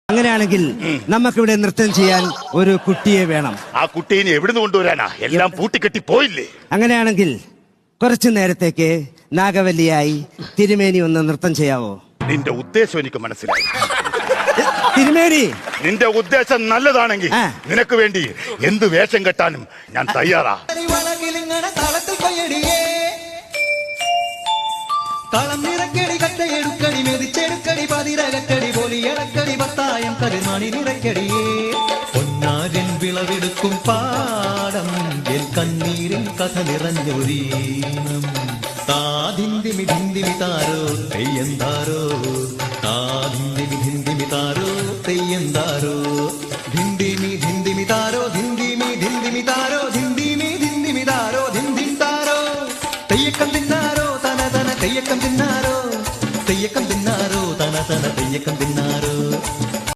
അങ്ങനെയാണെങ്കിൽ നമുക്കിവിടെ നൃത്തം ചെയ്യാൻ ഒരു കുട്ടിയെ വേണം. ആ കുട്ടീനെ എവിടുന്ന് കൊണ്ടുവരാനാ? എല്ലാം പൂട്ടിക്കെട്ടി പോയില്ലേ? അങ്ങനെയാണെങ്കിൽ കുറച്ചു നേരത്തേക്ക് നാഗവല്ലിയായി തിരുമേനി ഒന്ന് നൃത്തം ചെയ്യാവോ? നിന്റെ ഉദ്ദേശം എനിക്ക് മനസ്സിലായി. തിരുമേനി, നിന്റെ ഉദ്ദേശം നല്ലതാണെങ്കിൽ നിനക്ക് വേണ്ടി എന്ത് വേഷം കെട്ടാനും ഞാൻ തയ്യാറാ. കളം നിറക്കടി കട്ടയെടുക്കടി മെതിച്ചെടുക്കടി പതിരകക്കടി പൊലിയടക്കടി പത്തായം കരിമണി നിറക്കടിയേ പൊന്നാരൻ വിളവെടുക്കും പാടം എൻ കണ്ണീരിൻ കഥ നിറഞ്ഞൊരീണം താതിന്തിമി ധിന്തിമി താരോ തെയ്യന്താരോ താതിന്തിമി ധിന്തിമി താരോ തെയ്യന്താരോ ധിന്തിമി ധിന്തിമി താരോ ധിന്തിമി ധിന്തിമി താരോ ധിന്തിമി ധിന്തിമി താരോ ധിന്തിം താരോ തെയ്യക്കം തിന്നാരോ തെയ്യക്കം തിന്നാരോ തെയ്യക്കം തിന്നാരോ തന തന തെയ്യക്കം തിന്നാരോ